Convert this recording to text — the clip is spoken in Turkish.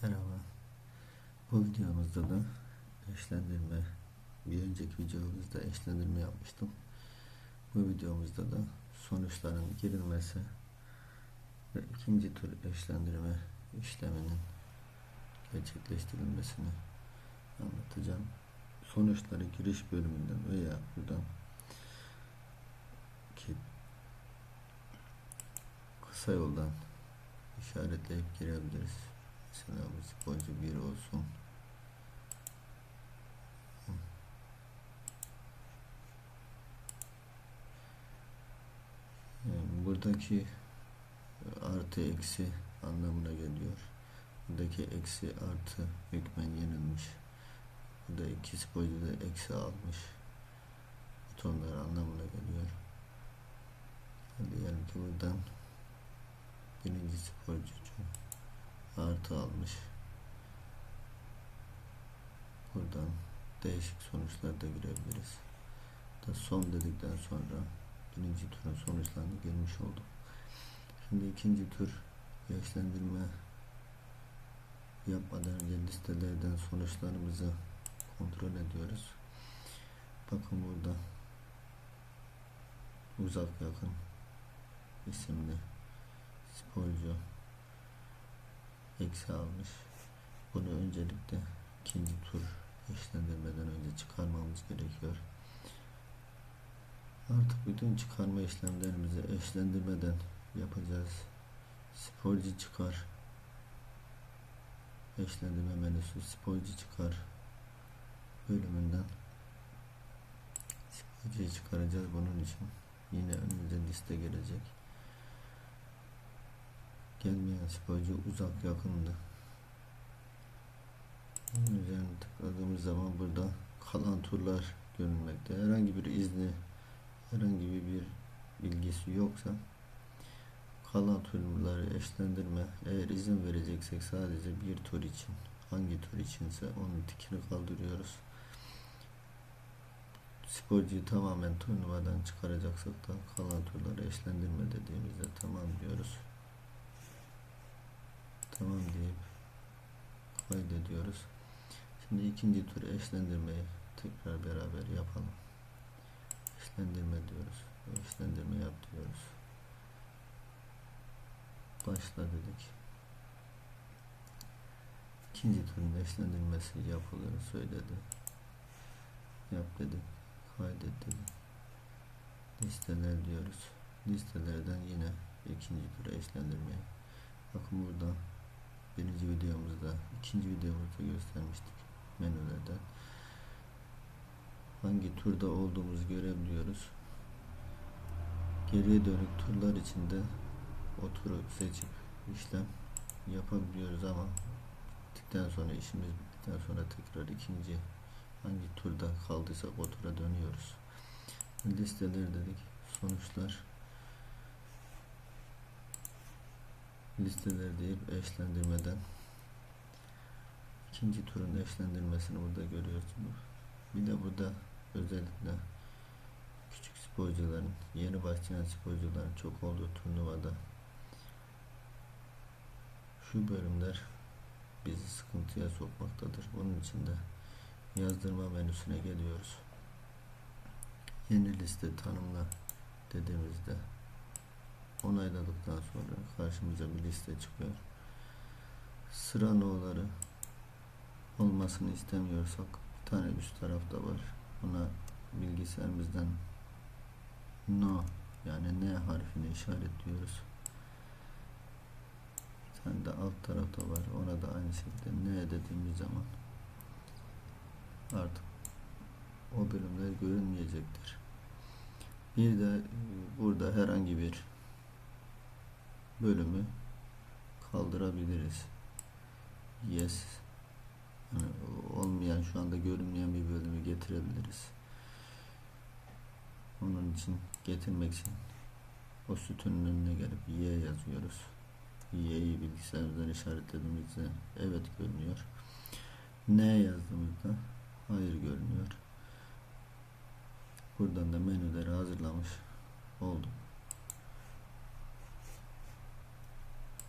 Merhaba. Bu videomuzda da eşlendirme, bir önceki videomuzda eşlendirme yapmıştım. Bu videomuzda da sonuçların girilmesi ve ikinci tur eşlendirme işleminin gerçekleştirilmesini anlatacağım. Sonuçları giriş bölümünden veya buradan ki kısa yoldan işaretleyip girebiliriz. Mesela bu sporcu 1 olsun. Buradaki artı eksi anlamına geliyor. Buradaki eksi artı hükmen yenilmiş. Burada iki sporcu da eksi almış. Butonlar anlamına geliyor. Diyelim ki buradan birinci sporcu artı almış. Buradan değişik sonuçlar da girebiliriz. Da son dedikten sonra birinci turun sonuçlarını girmiş olduk. Şimdi ikinci tur yaşlandırma yapmadan önce listelerden sonuçlarımızı kontrol ediyoruz. Bakın burada uzak yakın isimli sporcu eksi almış. Bunu öncelikle ikinci tur eşlendirmeden önce çıkarmamız gerekiyor. Artık bütün çıkarma işlemlerimizi eşlendirmeden yapacağız. Sporcu çıkar. Eşlendirme menüsü sporcu çıkar bölümünden sporcuyu çıkaracağız. Bunun için yine önümüze liste gelecek. Gelmeyen sporcu uzak yakındı. Bunun üzerine tıkladığımız zaman burada kalan turlar görünmekte. Herhangi bir izni, herhangi bir bilgisi yoksa kalan turları eşlendirme. Eğer izin vereceksek sadece bir tur için, hangi tur içinse onun tikini kaldırıyoruz. Sporcuyu tamamen turnuvadan çıkaracaksak da kalan turları eşlendirme dediğimizde tamam diyoruz. Tamam deyip kaydediyoruz. Şimdi ikinci tur eşlendirmeyi tekrar beraber yapalım. Eşlendirme diyoruz. Eşlendirme yap diyoruz. Başla dedik. İkinci turun eşlendirmesi yapıldığını söyledi. Yap dedik. Kaydet dedik. Listeler diyoruz. Listelerden yine ikinci tur eşlendirmeye. Bakın burada birinci videomuzda, ikinci videomuzda göstermiştik menülerden. Hangi turda olduğumuzu görebiliyoruz. Geriye dönük turlar içinde o turu seçip işlem yapabiliyoruz ama bittikten sonra, işimiz bittikten sonra tekrar ikinci hangi turda kaldıysak o tura dönüyoruz. Listeler dedik. Sonuçlar, listeler deyip eşlendirmeden ikinci turun eşlendirmesini burada görüyorsunuz. Bir de burada özellikle küçük sporcuların, yeni başlayan sporcuların çok olduğu turnuvada şu bölümler bizi sıkıntıya sokmaktadır. Onun için de yazdırma menüsüne geliyoruz. Yeni liste tanımla dediğimizde onayladıktan sonra karşımıza bir liste çıkıyor. Sıra no'ları olmasını istemiyorsak bir tane üst tarafta var. Buna bilgisayarımızdan no, yani N harfini işaretliyoruz. Bir tane de alt tarafta var. Ona da aynı şekilde N dediğimiz zaman artık o bölümler görünmeyecektir. Bir de burada herhangi bir bölümü kaldırabiliriz. Yes. Yani olmayan, şu anda görünmeyen bir bölümü getirebiliriz. Onun için, getirmek için o sütunun önüne gelip Y yazıyoruz. Y'yi bilgisayarımızdan işaretlediğimizde evet görünüyor. N yazdığımızda hayır görünüyor. Buradan da menüleri hazırlamış olduk.